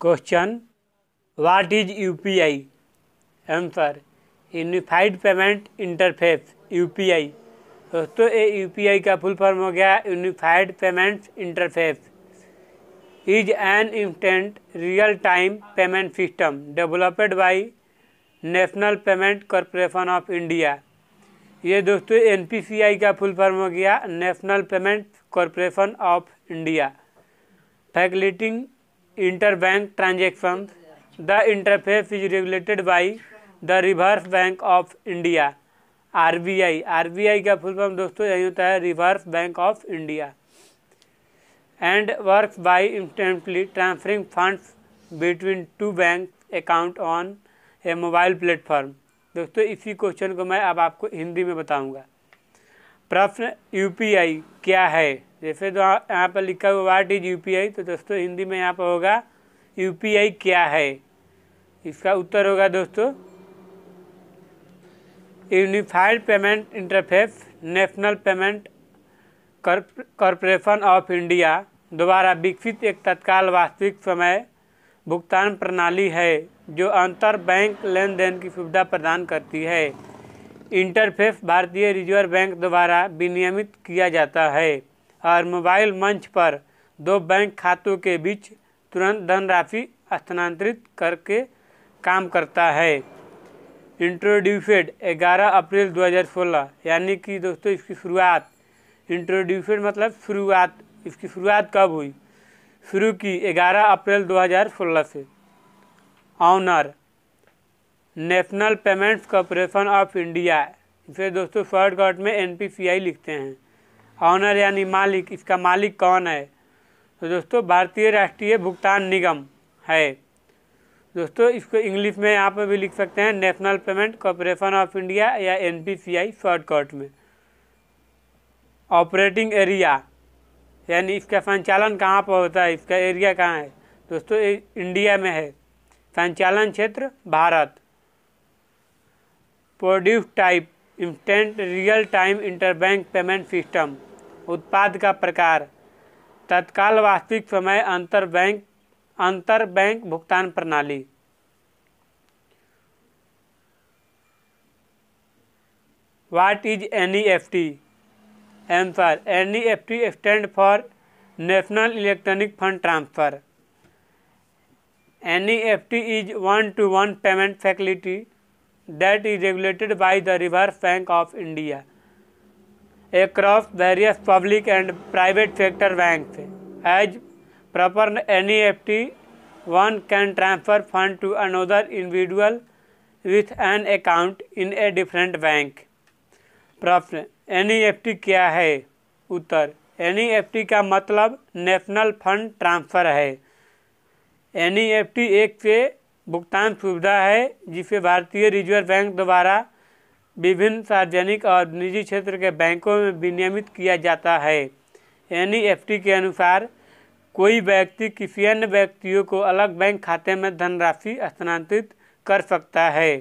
Question, what is UPI? Answer, unified payment interface, UPI. दोस्तों ये UPI का full form हो गया unified payment interface. Is an instant real time payment system developed by national payment corporation of India. ये दोस्तों NPCI का full form हो गया national payment corporation of India. Facilitating interbank transaction, the interface is regulated by the reserve bank of India, RBI. RBI का full form दोस्तों यही होता है reserve bank of India. And works by instantly transferring funds between two bank account on A mobile platform. दोस्तों इसी question को मैं अब आपको हिंदी में बताऊंगा। प्रश्न, यूपीआई क्या है? जैसे तो यहाँ पर लिखा हुआ व्हाट इज यूपीआई, तो दोस्तों हिंदी में यहाँ पर होगा यूपीआई क्या है। इसका उत्तर होगा दोस्तों unified payment interface national payment corporation of India द्वारा विकसित एक तत्काल वास्तविक समय भुगतान प्रणाली है जो अंतर बैंक लेन देन की सुविधा प्रदान करती है। इंटरफेस भारतीय रिजर्व बैंक द्वारा विनियमित किया जाता है और मोबाइल मंच पर दो बैंक खातों के बीच तुरंत धनराशि स्थानांतरित करके काम करता है। इंट्रोड्यूसेड 11 अप्रैल 2016, यानी कि दोस्तों इसकी शुरुआत, इंट्रोड्यूसेड मतलब शुरुआत, इसकी शुरुआत कब हुई? शुरू की 11 अप्रैल 2016 से। Owner, national payments corporation of India, इसे दोस्तों शॉर्टकट में एनपीसीआई लिखते हैं। ऑनर यानी मालिक, इसका मालिक कौन है? तो दोस्तों भारतीय राष्ट्रीय भुगतान निगम है। दोस्तों इसको इंग्लिश में यहाँ पर भी लिख सकते हैं national payment corporation of India या एनपीसीआई शॉर्टकट में। ऑपरेटिंग एरिया यानी इसका संचालन कहाँ पर होता है, इसका एरिया कहाँ है? दोस्तों इंडिया में है। संचालन क्षेत्र Bharat. Produce type instant real time interbank payment system, उत्पाद का प्रकार तत्काल वास्तविक समय अंतर बैंक भुगतान प्रणाली। What is NEFT? Answer, NEFT stand for national electronic fund transfer. NEFT is one-to-one payment facility that is regulated by the Reserve Bank of India across various public and private sector banks. As proper NEFT, one can transfer fund to another individual with an account in a different bank. प्रश्न, NEFT क्या है? उत्तर, NEFT का मतलब national fund transfer है। NEFT एक से भुगतान सुविधा है जिसे भारतीय रिजर्व बैंक द्वारा विभिन्न सार्वजनिक और निजी क्षेत्र के बैंकों में विनियमित किया जाता है। NEFT के अनुसार कोई व्यक्ति किसी अन्य व्यक्तियों को अलग बैंक खाते में धनराशि स्थानांतरित कर सकता है।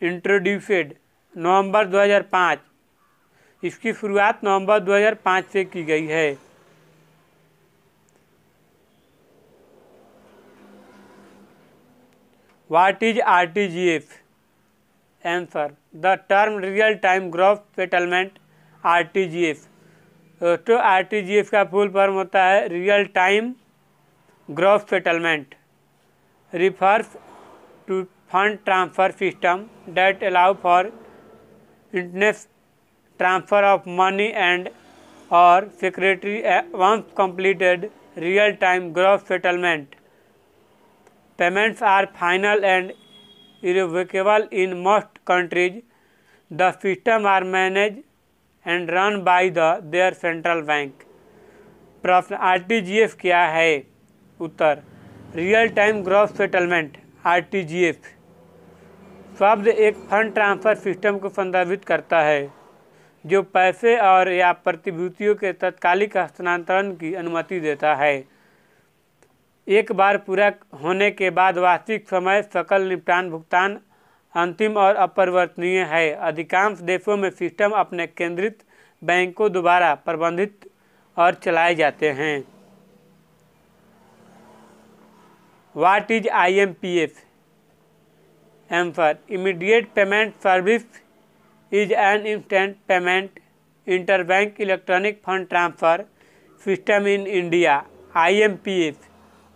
इंट्रोड्यूसेड नवंबर 2005, इसकी शुरुआत नवंबर 2005 से की गई है। What is RTGS? Answer, the term real time gross settlement RTGS। तो RTGS का फुल फॉर्म होता है real time gross settlement, refers to fund transfer system that allow for instant transfer of money and or security once completed real time gross settlement. Payments are final and irrevocable in most countries. The system are managed and run by their central bank. प्रश्न, RTGS क्या है? उत्तर, real time gross settlement RTGS शब्द एक fund transfer system को संदर्भित करता है जो पैसे और या प्रतिभूतियों के तत्कालिक हस्तांतरण की अनुमति देता है। एक बार पूरा होने के बाद वास्तविक समय सकल निपटान भुगतान अंतिम और अपरिवर्तनीय है। अधिकांश देशों में सिस्टम अपने केंद्रित बैंकों द्वारा प्रबंधित और चलाए जाते हैं। What is IMPF? Answer immediate payment service is an instant payment interbank electronic fund transfer system in India. IMPF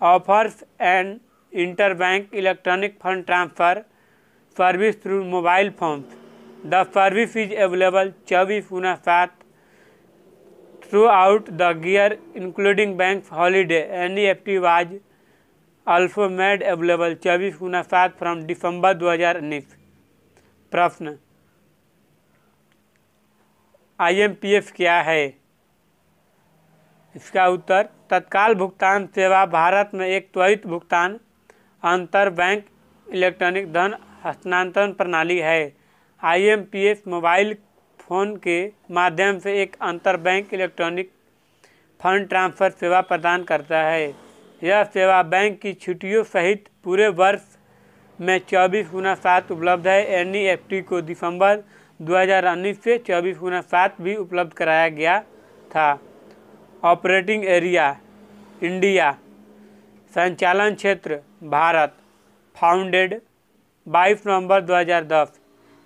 offers an interbank electronic fund transfer service through mobile phones. The service is available 24/7 throughout the year, including bank holiday. NEFT was also made available 24/7 from December 2019. प्रश्न IMPF क्या है? इसका उत्तर तत्काल भुगतान सेवा भारत में एक त्वरित भुगतान अंतर बैंक इलेक्ट्रॉनिक धन हस्तांतरण प्रणाली है। IMPF मोबाइल फ़ोन के माध्यम से एक अंतर बैंक इलेक्ट्रॉनिक फंड ट्रांसफ़र सेवा प्रदान करता है। यह सेवा बैंक की छुट्टियों सहित पूरे वर्ष में 24/7 उपलब्ध है। NEFT को दिसंबर 2019 से 24/7 भी उपलब्ध कराया गया था। ऑपरेटिंग एरिया इंडिया, संचालन क्षेत्र भारत, फाउंडेड 22 नवंबर 2010।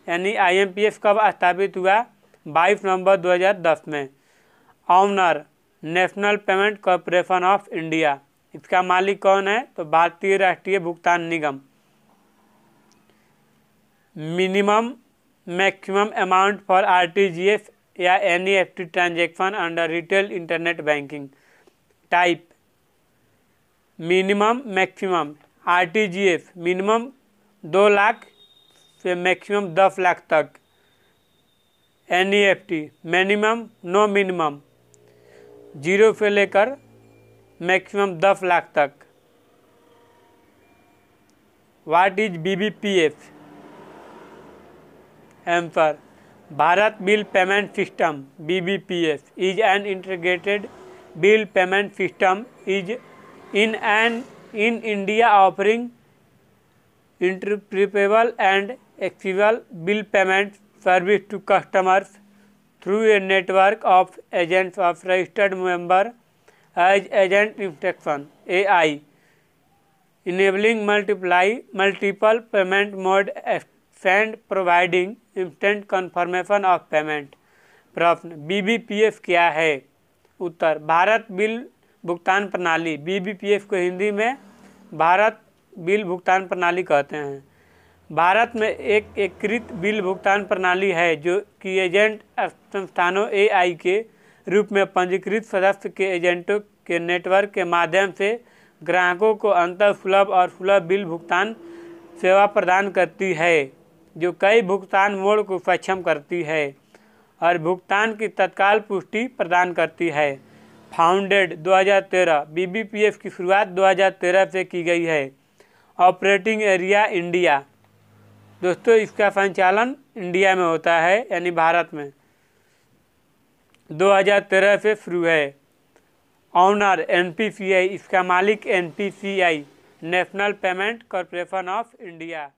यानी IMPF कब स्थापित हुआ? 22 नवंबर 2010 में। Owner national payment corporation of India, इसका मालिक कौन है? तो भारतीय राष्ट्रीय भुगतान निगम। Minimum maximum amount for RTGS या NEFT transaction under retail internet banking. Type minimum maximum. RTGS minimum 2 lakh से मैक्सिमम 10 लाख तक। NEFT मिनिमम नो मिनिमम 0 से लेकर मैक्सिमम 10 लाख तक। What is BBPF? Answer Bharat bill payment system BBPS is an integrated bill payment system is in India offering interoperable and accessible bill payment service to customers through a network of agents of registered member as agent instruction AI, enabling multiple payment mode and providing instant confirmation of payment। प्रश्न BBPF क्या है? उत्तर Bharat bill भुगतान प्रणाली। BBPF को हिंदी में Bharat bill भुगतान प्रणाली कहते हैं। भारत में एक एकीकृत बिल भुगतान प्रणाली है जो कि एजेंट संस्थानों AI के रूप में पंजीकृत सदस्य के एजेंटों के नेटवर्क के माध्यम से ग्राहकों को अंतर सुलभ और सुलभ बिल भुगतान सेवा प्रदान करती है, जो कई भुगतान मोड को सक्षम करती है और भुगतान की तत्काल पुष्टि प्रदान करती है। फाउंडेड 2013। BBPF की शुरुआत 2013 से की गई है। ऑपरेटिंग एरिया इंडिया, दोस्तों इसका संचालन इंडिया में होता है यानी भारत में। 2013 से शुरू है। ऑनर NPCI, इसका मालिक NPCI national payment corporation of India.